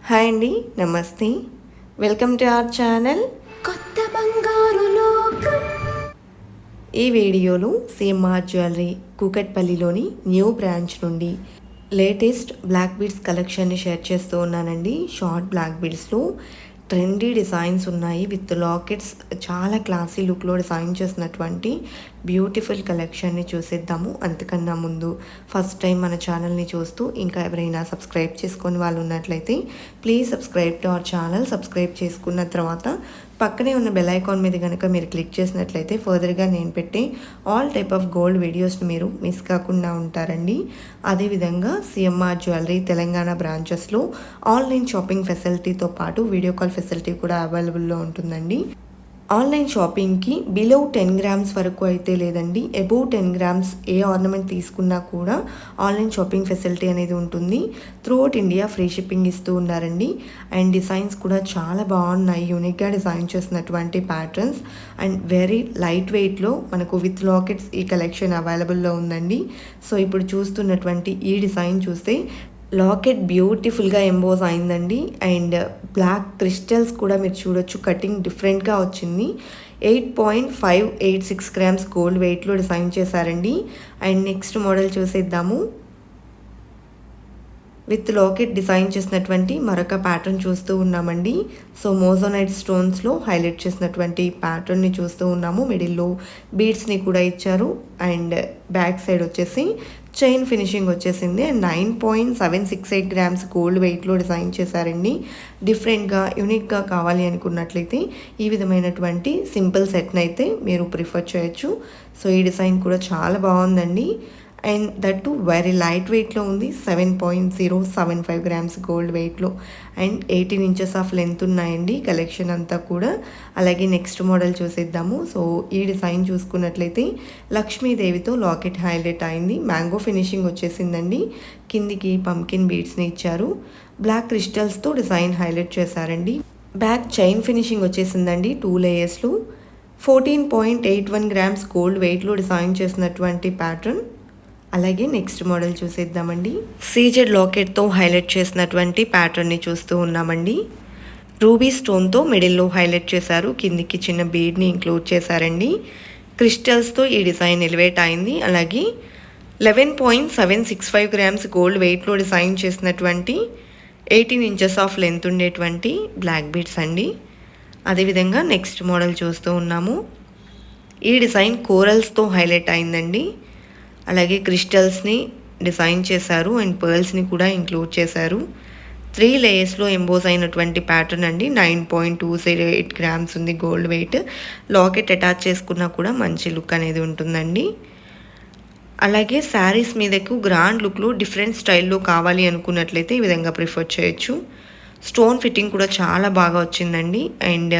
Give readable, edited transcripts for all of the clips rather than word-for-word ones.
Hi అండి, నమస్తే. Welcome to our channel కొత్త బంగారు లోకం. ఈ వీడియోలో సిఎంఆర్ జ్యువెలరీ కూకట్పల్లిలోని న్యూ బ్రాంచ్ నుండి లేటెస్ట్ బ్లాక్ బీడ్స్ కలెక్షన్ని షేర్ చేస్తూ ఉన్నానండి. షార్ట్ బ్లాక్ బీడ్స్లో ట్రెండీ డిజైన్స్ ఉన్నాయి విత్ లాకెట్స్. చాలా క్లాసీ లుక్లో డిజైన్ చేసినటువంటి బ్యూటిఫుల్ కలెక్షన్ని చూసేద్దాము. అంతకన్నా ముందు ఫస్ట్ టైం మన ఛానల్ని చూస్తూ ఇంకా ఎవరైనా సబ్స్క్రైబ్ చేసుకొని వాళ్ళు ఉన్నట్లయితే please subscribe to our channel. Subscribe చేసుకున్న తర్వాత పక్కనే ఉన్న బెల్ ఐకాన్ మీద కనుక మీరు క్లిక్ చేసినట్లయితే ఫర్దర్గా నేను పెట్టే ఆల్ టైప్ ఆఫ్ గోల్డ్ వీడియోస్ని మీరు మిస్ కాకుండా ఉంటారండి. అదేవిధంగా సిఎంఆర్ జ్యువెలరీ తెలంగాణ బ్రాంచెస్లో ఆన్లైన్ షాపింగ్ ఫెసిలిటీతో పాటు వీడియో కాల్ ఫెసిలిటీ కూడా అవైలబుల్లో ఉంటుందండి. ఆన్లైన్ షాపింగ్కి బిలో 10 గ్రామ్స్ వరకు అయితే లేదండి, అబోవ్ 10 గ్రామ్స్ ఏ ఆర్నమెంట్ తీసుకున్నా కూడా ఆన్లైన్ షాపింగ్ ఫెసిలిటీ అనేది ఉంటుంది. త్రూఅవుట్ ఇండియా ఫ్రీ షిప్పింగ్ ఇస్తూ ఉన్నారండి. అండ్ డిజైన్స్ కూడా చాలా బాగున్నాయి, యూనిక్గా డిజైన్ చేసినటువంటి ప్యాటర్న్స్ అండ్ వెరీ లైట్ వెయిట్లో మనకు విత్ లాకెట్స్ ఈ కలెక్షన్ అవైలబుల్లో ఉందండి. సో ఇప్పుడు చూస్తున్నటువంటి ఈ డిజైన్ చూస్తే లాకెట్ బ్యూటిఫుల్గా ఎంబోజ్ అయిందండి. అండ్ బ్లాక్ క్రిస్టల్స్ కూడా మీరు చూడొచ్చు, కటింగ్ డిఫరెంట్గా వచ్చింది. 8.586 గ్రామ్స్ గోల్డ్ వెయిట్లో డిజైన్ చేశారండి. అండ్ నెక్స్ట్ మోడల్ చూసేద్దాము. విత్ లాకెట్ డిజైన్ చేసినటువంటి మరొక ప్యాటర్న్ చూస్తూ ఉన్నామండి. సో మోజోనైట్ స్టోన్స్లో హైలైట్ చేసినటువంటి ప్యాటర్న్ని చూస్తూ ఉన్నాము. మిడిల్లో బీడ్స్ని కూడా ఇచ్చారు. అండ్ బ్యాక్ సైడ్ వచ్చేసి చైన్ ఫినిషింగ్ వచ్చేసింది. అండ్ 9.768 గ్రామ్స్ గోల్డ్ వెయిట్లో డిజైన్ చేశారండి. డిఫరెంట్గా యూనిక్గా కావాలి అనుకున్నట్లయితే ఈ విధమైనటువంటి సింపుల్ సెట్ని అయితే మీరు ప్రిఫర్ చేయొచ్చు. సో ఈ డిజైన్ కూడా చాలా బాగుందండి. And that to very light వెయిట్లో ఉంది. 7.075 గ్రామ్స్ గోల్డ్ వెయిట్లో అండ్ 18 ఇంచెస్ ఆఫ్ లెంత్ ఉన్నాయండి కలెక్షన్ అంతా కూడా. అలాగే నెక్స్ట్ మోడల్ చూసేద్దాము. సో ఈ డిజైన్ చూసుకున్నట్లయితే లక్ష్మీదేవితో లాకెట్ హైలైట్ అయింది. మ్యాంగో ఫినిషింగ్ వచ్చేసిందండి. కిందికి పంకిన్ బీడ్స్ని ఇచ్చారు. బ్లాక్ క్రిస్టల్స్తో డిజైన్ హైలైట్ చేశారండి. బ్యాక్ చైన్ ఫినిషింగ్ వచ్చేసిందండి 2 లేయర్స్లో. 14.81 గ్రామ్స్ గోల్డ్ వెయిట్లో డిజైన్ చేసినటువంటి ప్యాటర్న్. అలాగే నెక్స్ట్ మోడల్ చూసేద్దామండి. సీజెడ్ లాకెట్తో హైలైట్ చేసినటువంటి ప్యాటర్న్ని చూస్తూ ఉన్నామండి. రూబీ స్టోన్తో మిడిల్లో హైలైట్ చేశారు. కిందికి చిన్న బీడ్ని ఇంక్లూడ్ చేశారండి. క్రిస్టల్స్తో ఈ డిజైన్ ఎలివేట్ అయింది. అలాగే 11.765 గ్రామ్స్ గోల్డ్ వెయిట్లో డిజైన్ చేసినటువంటి 18 ఇంచెస్ ఆఫ్ లెంత్ ఉండేటువంటి బ్లాక్ బీడ్స్ అండి. అదేవిధంగా నెక్స్ట్ మోడల్ చూస్తూ ఉన్నాము. ఈ డిజైన్ కోరల్స్తో హైలైట్ అయిందండి. అలాగే క్రిస్టల్స్ని డిజైన్ చేశారు అండ్ పర్ల్స్ని కూడా ఇంక్లూడ్ చేశారు. 3 లేయర్స్లో ఎంబోజ్ అయినటువంటి ప్యాటర్న్ అండి. 9.208 గ్రామ్స్ ఉంది గోల్డ్ వెయిట్. లాకెట్ అటాచ్ చేసుకున్నా కూడా మంచి లుక్ అనేది ఉంటుందండి. అలాగే శారీస్ మీదకు గ్రాండ్ లుక్లో డిఫరెంట్ స్టైల్లో కావాలి అనుకున్నట్లయితే ఈ విధంగా ప్రిఫర్ చేయొచ్చు. స్టోన్ ఫిట్టింగ్ కూడా చాలా బాగా వచ్చిందండి. అండ్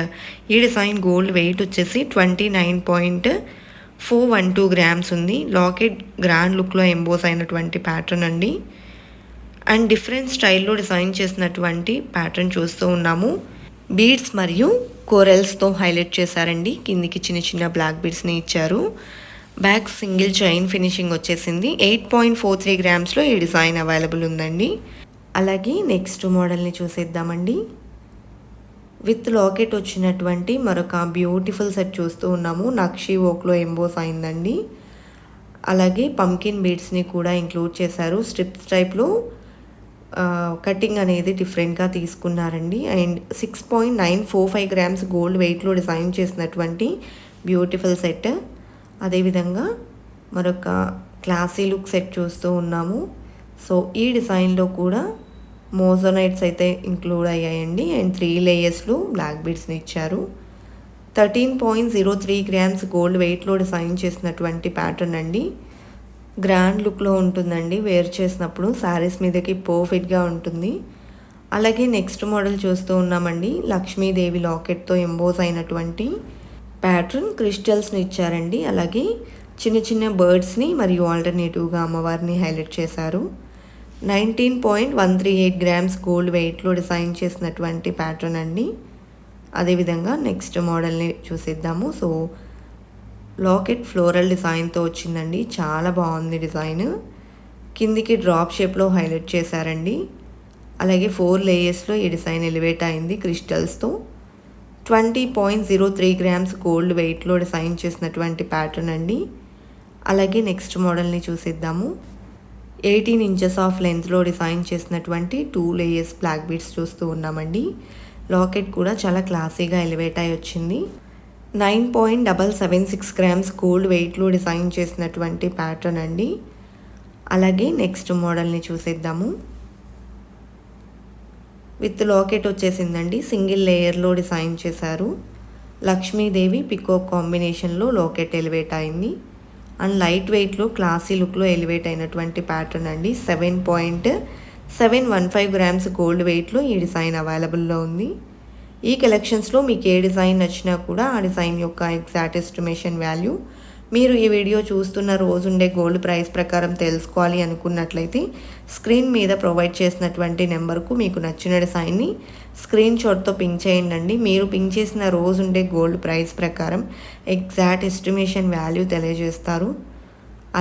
ఈ డిజైన్ గోల్డ్ వెయిట్ వచ్చేసి 29.412 గ్రామ్స్ ఉంది. లాకెట్ గ్రాండ్ లుక్లో ఎంబోస్ అయినటువంటి ప్యాటర్న్ అండి. అండ్ డిఫరెంట్ స్టైల్లో డిజైన్ చేసినటువంటి ప్యాటర్న్ చూస్తూ ఉన్నాము. బీడ్స్ మరియు కోరల్స్తో హైలైట్ చేశారండి. కిందికి చిన్న చిన్న బ్లాక్ బీడ్స్ని ఇచ్చారు. బ్యాక్ సింగిల్ చైన్ ఫినిషింగ్ వచ్చేసింది. 8.43 గ్రామ్స్లో ఈ డిజైన్ అవైలబుల్ ఉందండి. అలాగే నెక్స్ట్ మోడల్ని చూసేద్దామండి. విత్ లాకెట్ వచ్చినటువంటి మరొక బ్యూటిఫుల్ సెట్ చూస్తూ ఉన్నాము. నక్షి వర్క్లో ఎంబోస్ అయిందండి. అలాగే పంకిన్ బీడ్స్ని కూడా ఇంక్లూడ్ చేశారు. స్ట్రిప్స్ టైప్లో కటింగ్ అనేది డిఫరెంట్గా తీసుకున్నారండి. అండ్ 6.945 గ్రామ్స్ గోల్డ్ వెయిట్లో డిజైన్ చేసినటువంటి బ్యూటిఫుల్ సెట్. అదేవిధంగా మరొక క్లాసీ లుక్ సెట్ చూస్తూ ఉన్నాము. సో ఈ డిజైన్లో కూడా మోజోనైట్స్ అయితే ఇంక్లూడ్ అయ్యాయండి. అండ్ 3 లేయర్స్లో బ్లాక్ బీడ్స్ని ఇచ్చారు. 13.03 గ్రామ్స్ గోల్డ్ వెయిట్లో డిజైన్ చేసినటువంటి ప్యాటర్న్ అండి. గ్రాండ్ లుక్లో ఉంటుందండి. వేర్ చేసినప్పుడు శారీస్ మీదకి పర్ఫెక్ట్గా ఉంటుంది. అలాగే నెక్స్ట్ మోడల్ చూస్తూ ఉన్నామండి. లక్ష్మీదేవి లాకెట్తో ఎంబోజ్ అయినటువంటి ప్యాటర్న్. క్రిస్టల్స్ని ఇచ్చారండి. అలాగే చిన్న చిన్న బర్డ్స్ని మరియు ఆల్టర్నేటివ్గా అమ్మవారిని హైలైట్ చేశారు. 19.138 గ్రామ్స్ గోల్డ్ వెయిట్లో డిజైన్ చేసినటువంటి ప్యాటర్న్ అండి. అదేవిధంగా నెక్స్ట్ మోడల్ని చూసేద్దాము. సో లాకెట్ ఫ్లోరల్ డిజైన్తో వచ్చిందండి. చాలా బాగుంది డిజైన్. కిందికి డ్రాప్ షేప్లో హైలైట్ చేశారండి. అలాగే 4 లేయర్స్లో ఈ డిజైన్ ఎలివేట్ అయింది క్రిస్టల్స్తో. 20.03 గ్రామ్స్ గోల్డ్ వెయిట్లో డిజైన్ చేసినటువంటి ప్యాటర్న్ అండి. అలాగే నెక్స్ట్ మోడల్ని చూసిద్దాము. 18 ఇంచెస్ ఆఫ్ లెంత్లో డిజైన్ చేసినటువంటి 2 లేయర్స్ బ్లాక్ బీడ్స్ చూస్తూ ఉన్నామండి. లాకెట్ కూడా చాలా క్లాసీగా ఎలివేట్ అయి వచ్చింది. 9.776 గ్రామ్స్ గోల్డ్ వెయిట్లో డిజైన్ చేసినటువంటి ప్యాటర్న్ అండి. అలాగే నెక్స్ట్ మోడల్ని చూసేద్దాము. విత్ లాకెట్ వచ్చేసిందండి. సింగిల్ లేయర్లో డిజైన్ చేశారు. లక్ష్మీదేవి పికాక్ కాంబినేషన్లో లాకెట్ ఎలివేట్ అయింది. అండ్ లైట్ వెయిట్లో క్లాసీ లుక్లో ఎలివేట్ అయినటువంటి ప్యాటర్న్ అండి. 7.715 గ్రామ్స్ గోల్డ్ వెయిట్లో ఈ డిజైన్ అవైలబుల్లో ఉంది. ఈ కలెక్షన్స్లో మీకు ఏ డిజైన్ నచ్చినా కూడా ఆ డిజైన్ యొక్క ఎగ్జాక్ట్ ఎస్టిమేషన్ వాల్యూ మీరు ఈ వీడియో చూస్తున్న రోజుండే గోల్డ్ ప్రైస్ ప్రకారం తెలుసుకోవాలి అనుకున్నట్లయితే స్క్రీన్ మీద ప్రొవైడ్ చేసినటువంటి నెంబర్కు మీకు నచ్చిన డిజైన్ని స్క్రీన్ షాట్తో పింక్ చేయండి. మీరు పింక్ చేసిన రోజుండే గోల్డ్ ప్రైస్ ప్రకారం ఎగ్జాక్ట్ ఎస్టిమేషన్ వాల్యూ తెలియజేస్తారు.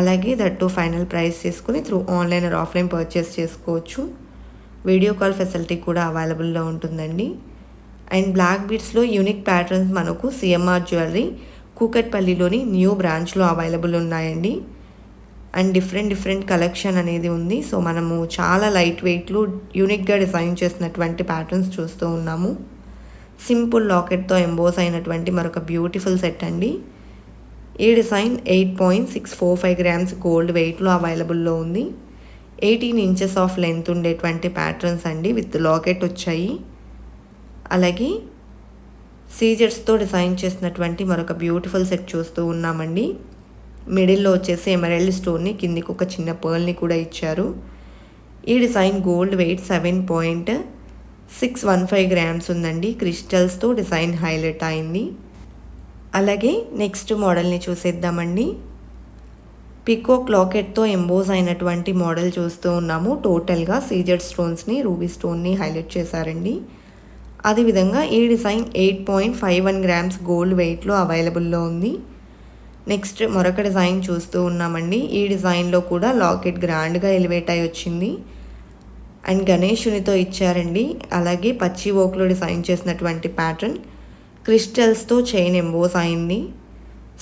అలాగే దట్టు ఫైనల్ ప్రైస్ చేసుకుని through online or offline purchase చేసుకోవచ్చు. వీడియో కాల్ ఫెసిలిటీ కూడా అవైలబుల్లో ఉంటుందండి. అండ్ బ్లాక్ బీడ్స్లో యూనిక్ ప్యాటర్న్స్ మనకు సిఎంఆర్ జ్యువెలరీ కూకట్పల్లిలోని న్యూ బ్రాంచ్లో అవైలబుల్ ఉన్నాయండి. అండ్ డిఫరెంట్ కలెక్షన్ అనేది ఉంది. సో మనము చాలా లైట్ వెయిట్లు యూనిక్గా డిజైన్ చేసినటువంటి ప్యాటర్న్స్ చూస్తూ ఉన్నాము. సింపుల్ లాకెట్తో ఎంబోస్ అయినటువంటి మరొక బ్యూటిఫుల్ సెట్ అండి. ఈ డిజైన్ 8.645 గ్రామ్స్ గోల్డ్ వెయిట్లో అవైలబుల్లో ఉంది. 18 ఇంచెస్ ఆఫ్ లెంత్ ఉండేటువంటి ప్యాటర్న్స్ అండి. విత్ లాకెట్ వచ్చాయి. అలాగే సీజర్స్తో డిజైన్ చేసినటువంటి మరొక బ్యూటిఫుల్ సెట్ చూస్తూ ఉన్నామండి. మిడిల్లో వచ్చేసి ఎమరాల్డ్ స్టోన్ని, కిందికి ఒక చిన్న పర్ల్ని కూడా ఇచ్చారు. ఈ డిజైన్ గోల్డ్ వెయిట్ 7.615 గ్రామ్స్ ఉందండి. క్రిస్టల్స్తో డిజైన్ హైలైట్ అయింది. అలాగే నెక్స్ట్ మోడల్ని చూసేద్దామండి. పికాక్ లాకెట్తో ఎంబోస్ అయినటువంటి మోడల్ చూస్తూ ఉన్నాము. టోటల్గా సీజర్ స్టోన్స్ని, రూబీ స్టోన్ని హైలైట్ చేశారండి. అదేవిధంగా ఈ డిజైన్ 8.51 గ్రామ్స్ గోల్డ్ వెయిట్లో అవైలబుల్లో ఉంది. నెక్స్ట్ మరొక డిజైన్ చూస్తూ ఉన్నామండి. ఈ డిజైన్లో కూడా లాకెట్ గ్రాండ్గా ఎలివేట్ అయి వచ్చింది. అండ్ గణేషునితో ఇచ్చారండి. అలాగే పచ్చి ఓక్లో డిజైన్ చేసినటువంటి ప్యాటర్న్ క్రిస్టల్స్తో చైన్ ఎంబోస్ అయింది.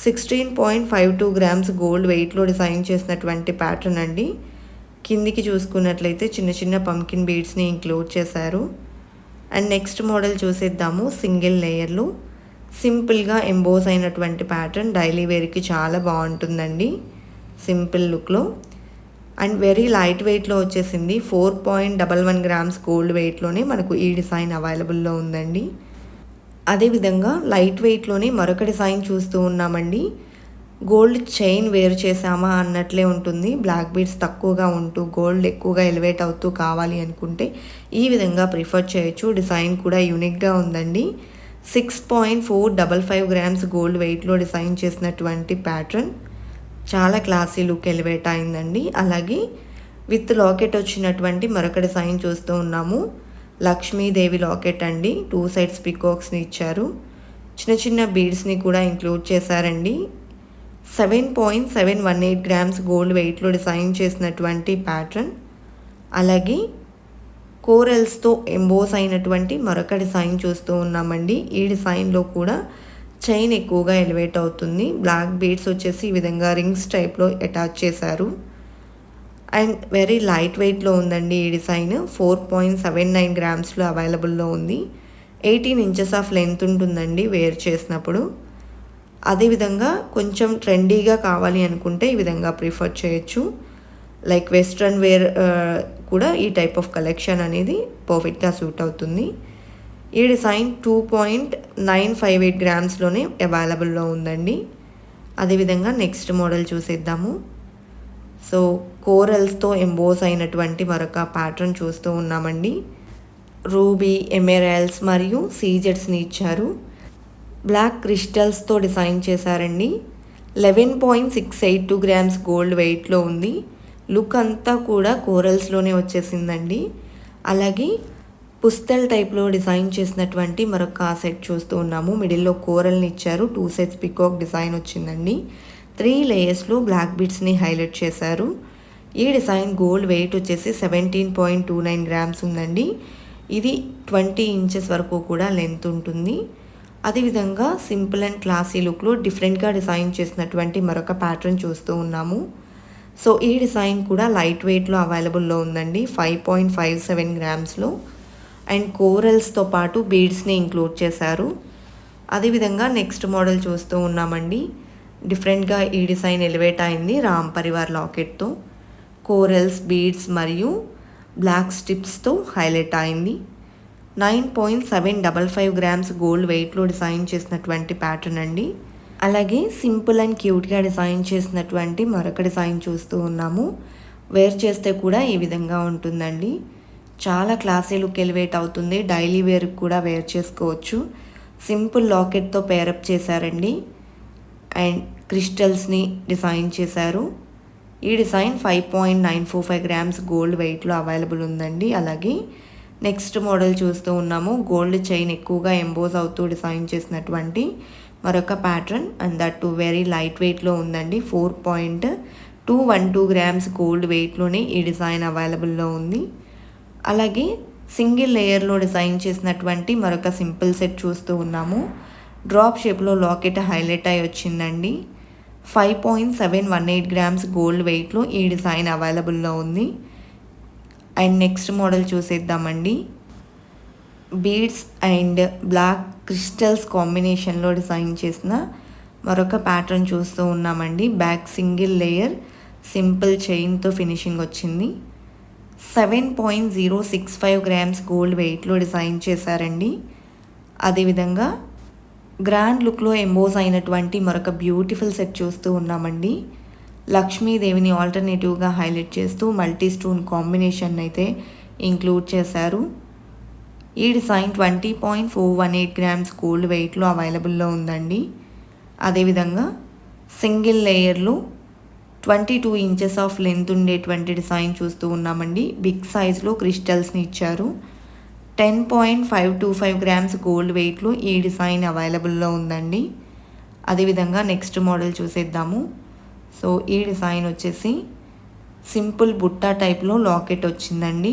16.52 గ్రామ్స్ గోల్డ్ వెయిట్లో డిజైన్ చేసినటువంటి ప్యాటర్న్ అండి. కిందికి చూసుకున్నట్లయితే చిన్న చిన్న పంకిన్ బీడ్స్ని ఇంక్లూడ్ చేశారు. అండ్ నెక్స్ట్ మోడల్ చూసేద్దాము. సింగిల్ లేయర్లో సింపుల్గా ఎంబోస్ అయినటువంటి ప్యాటర్న్ డైలీ వేర్కి చాలా బాగుంటుందండి సింపుల్ లుక్లో. అండ్ వెరీ లైట్ వెయిట్లో వచ్చేసింది. 4.11 గ్రామ్స్ గోల్డ్ వెయిట్లోనే మనకు ఈ డిజైన్ అవైలబుల్లో ఉందండి. అదేవిధంగా లైట్ వెయిట్లోనే మరొక డిజైన్ చూస్తూ ఉన్నామండి. గోల్డ్ చైన్ వేర్ చేసామా అన్నట్లే ఉంటుంది. బ్లాక్ బీడ్స్ తక్కువగా ఉంటూ గోల్డ్ ఎక్కువగా ఎలివేట్ అవుతూ కావాలి అనుకుంటే ఈ విధంగా ప్రిఫర్ చేయొచ్చు. డిజైన్ కూడా యూనిక్గా ఉందండి. 6.455 గ్రామ్స్ గోల్డ్ వెయిట్లో డిజైన్ చేసినటువంటి ప్యాటర్న్ చాలా క్లాసీ లుక్ ఎలివేట్ అయిందండి. అలాగే విత్ లాకెట్ వచ్చినటువంటి మరొక డిజైన్ చూస్తూ ఉన్నాము. లక్ష్మీదేవి లాకెట్ అండి. 2 సైడ్స్ పికాక్స్ని ఇచ్చారు. చిన్న చిన్న బీడ్స్ని కూడా ఇంక్లూడ్ చేశారండి. 7.718 గ్రామ్స్ గోల్డ్ వెయిట్లో డిజైన్ చేసినటువంటి ప్యాటర్న్. అలాగే కోరల్స్తో ఎంబోస్ అయినటువంటి మరొక డిజైన్ చూస్తూ ఉన్నామండి. ఈ డిజైన్లో కూడా చైన్ ఎక్కువగా ఎలివేట్ అవుతుంది. బ్లాక్ బీడ్స్ వచ్చేసి ఈ విధంగా రింగ్స్ టైప్లో అటాచ్ చేశారు. అండ్ వెరీ లైట్ వెయిట్లో ఉందండి ఈ డిజైన్. 4.79 గ్రామ్స్లో అవైలబుల్లో ఉంది. 18 ఇంచెస్ ఆఫ్ లెంత్ ఉంటుందండి వేర్ చేసినప్పుడు. అదేవిధంగా కొంచెం ట్రెండీగా కావాలి అనుకుంటే ఈ విధంగా ప్రిఫర్ చేయొచ్చు. లైక్ వెస్ట్రన్ వేర్ కూడా ఈ టైప్ ఆఫ్ కలెక్షన్ అనేది పర్ఫెక్ట్గా సూట్ అవుతుంది. ఈ డిజైన్ 2.958 గ్రామ్స్లోనే అవైలబుల్లో ఉందండి. అదేవిధంగా నెక్స్ట్ మోడల్ చూసేద్దాము. సో కోరల్స్తో ఎంబోస్ అయినటువంటి మరొక ప్యాటర్న్ చూస్తూ ఉన్నామండి. రూబీ, ఎమెరాల్డ్స్ మరియు సీజెడ్స్ని ఇచ్చారు. బ్లాక్ క్రిస్టల్స్తో డిజైన్ చేశారండి. 11.682 గ్రామ్స్ గోల్డ్ వెయిట్లో ఉంది. లుక్ అంతా కూడా కోరల్స్లోనే వచ్చేసిందండి. అలాగే పుస్తల్ టైప్లో డిజైన్ చేసినటువంటి మరొక సెట్ చూస్తూ ఉన్నాము. మిడిల్లో కోరల్ని ఇచ్చారు. 2 సెట్స్ పికాక్ డిజైన్ వచ్చిందండి. 3 లేయర్స్లో బ్లాక్ బీడ్స్ని హైలైట్ చేశారు. ఈ డిజైన్ గోల్డ్ వెయిట్ వచ్చేసి 17.29 గ్రామ్స్ ఉందండి. ఇది 20 ఇంచెస్ వరకు కూడా లెంత్ ఉంటుంది. అదేవిధంగా సింపుల్ అండ్ క్లాసీ లుక్లో డిఫరెంట్గా డిజైన్ చేసినటువంటి మరొక ప్యాటర్న్ చూస్తూ ఉన్నాము. సో ఈ డిజైన్ కూడా లైట్ వెయిట్లో అవైలబుల్లో ఉందండి. 5.57 గ్రామ్స్లో అండ్ కోరల్స్తో పాటు బీడ్స్ని ఇంక్లూడ్ చేశారు. అదేవిధంగా నెక్స్ట్ మోడల్ చూస్తూ ఉన్నామండి. డిఫరెంట్గా ఈ డిజైన్ ఎలివేట్ అయింది రామ్ పరివార్ లాకెట్తో. కోరల్స్, బీడ్స్ మరియు బ్లాక్ స్ట్రిప్స్తో హైలైట్ అయింది. 9.755 గ్రామ్స్ గోల్డ్ వెయిట్లో డిజైన్ చేసినటువంటి ప్యాటర్న్ అండి. అలాగే సింపుల్ అండ్ క్యూట్గా డిజైన్ చేసినటువంటి మరొక డిజైన్ చూస్తూ ఉన్నాము. వేర్ చేస్తే కూడా ఈ విధంగా ఉంటుందండి. చాలా క్లాసీ లుక్ ఎలివేట్ అవుతుంది. డైలీ వేర్కి కూడా వేర్ చేసుకోవచ్చు. సింపుల్ లాకెట్తో పేరప్ చేశారండి అండ్ క్రిస్టల్స్ని డిజైన్ చేశారు. ఈ డిజైన్ 5.945 గ్రామ్స్ గోల్డ్ వెయిట్లో అవైలబుల్ ఉందండి. అలాగే నెక్స్ట్ మోడల్ చూస్తూ ఉన్నాము. గోల్డ్ చైన్ ఎక్కువగా ఎంబోజ్ అవుతూ డిజైన్ చేసినటువంటి మరొక pattern and that to very light వెయిట్లో ఉందండి. 4.212 గ్రామ్స్ గోల్డ్ వెయిట్లోనే ఈ డిజైన్ అవైలబుల్లో ఉంది. అలాగే సింగిల్ లేయర్లో డిజైన్ చేసినటువంటి మరొక సింపుల్ సెట్ చూస్తూ ఉన్నాము. డ్రాప్ షేప్లో లాకెట్ హైలైట్ అయి వచ్చిందండి. 5.718 గ్రామ్స్ గోల్డ్ వెయిట్లో ఈ డిజైన్ అవైలబుల్లో ఉంది. అండ్ నెక్స్ట్ మోడల్ చూసేద్దామండి. బీడ్స్ అండ్ బ్లాక్ క్రిస్టల్స్ కాంబినేషన్లో డిజైన్ చేసిన మరొక ప్యాటర్న్ చూస్తూ ఉన్నామండి. బ్యాక్ సింగిల్ లేయర్ సింపుల్ చైన్తో ఫినిషింగ్ వచ్చింది. 7.065 గ్రామ్స్ గోల్డ్ వెయిట్లో డిజైన్ చేశారండి. అదేవిధంగా గ్రాండ్ లుక్లో ఎంబోజ్ అయినటువంటి మరొక బ్యూటిఫుల్ సెట్ చూస్తూ ఉన్నామండి. లక్ష్మీదేవిని ఆల్టర్నేటివ్గా హైలైట్ చేస్తూ మల్టీ స్టోన్ కాంబినేషన్ అయితే ఇంక్లూడ్ చేశారు. ఈ డిజైన్ 20.418 గ్రామ్స్ గోల్డ్ వెయిట్లో అవైలబుల్లో ఉందండి. అదేవిధంగా సింగిల్ లేయర్లో 22 ఇంచెస్ ఆఫ్ లెంత్ ఉండేటువంటి డిజైన్ చూస్తూ ఉన్నామండి. బిగ్ సైజ్లో క్రిస్టల్స్ని ఇచ్చారు. 10.525 గ్రామ్స్ గోల్డ్ వెయిట్లో ఈ డిజైన్ అవైలబుల్లో ఉందండి. అదేవిధంగా నెక్స్ట్ మోడల్ చూసేద్దాము. సో ఈ డిజైన్ వచ్చేసి సింపుల్ బుట్టా టైప్లో లాకెట్ వచ్చిందండి.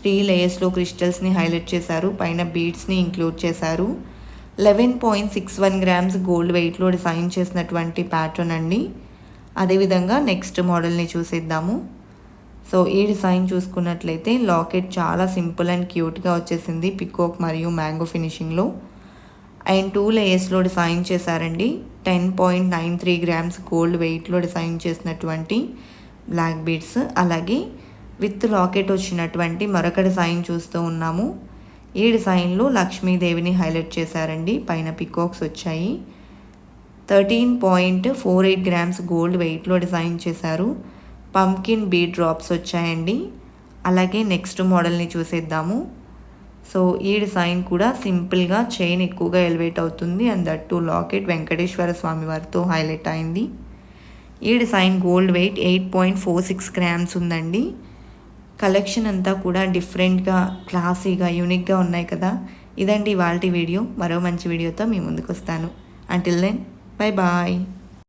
3 లేయర్స్లో క్రిస్టల్స్ని హైలైట్ చేశారు. పైన బీడ్స్ని ఇంక్లూడ్ చేశారు. 11.61 గ్రామ్స్ గోల్డ్ వెయిట్లో డిజైన్ చేసినటువంటి ప్యాటర్న్ అండి. అదేవిధంగా నెక్స్ట్ మోడల్ని చూసేద్దాము. సో ఈ డిజైన్ చూసుకున్నట్లయితే లాకెట్ చాలా సింపుల్ అండ్ క్యూట్గా వచ్చేసింది. పికాక్ మరియు మ్యాంగో ఫినిషింగ్లో అండ్ 2 లేయర్స్లో డిజైన్ చేశారండి. 10.93 గ్రామ్స్ గోల్డ్ వెయిట్లో డిజైన్ చేసినటువంటి బ్లాక్ బీడ్స్. అలాగే విత్ లాకెట్ వచ్చినటువంటి మరొక డిజైన్ చూస్తూ ఉన్నాము. ఈ డిజైన్లో లక్ష్మీదేవిని హైలైట్ చేశారండి. పైన పికాక్స్ వచ్చాయి. 13.48 గ్రామ్స్ గోల్డ్ వెయిట్లో డిజైన్ చేశారు. పంకిన్ బీడ్ డ్రాప్స్ వచ్చాయండి. అలాగే నెక్స్ట్ మోడల్ని చూసేద్దాము. సో ఈ డిజైన్ కూడా సింపుల్గా చైన్ ఎక్కువగా ఎలివేట్ అవుతుంది and that to locket Venkateswara Swami వారితో హైలైట్ అయింది. ఈ డిజైన్ గోల్డ్ వెయిట్ 8.46 గ్రామ్స్ ఉందండి. కలెక్షన్ అంతా కూడా డిఫరెంట్గా క్లాసీగా యూనిక్గా ఉన్నాయి కదా. ఇదండి ఇవాల్టి వీడియో. మరో మంచి వీడియోతో మీ ముందుకు వస్తాను. Until then bye bye.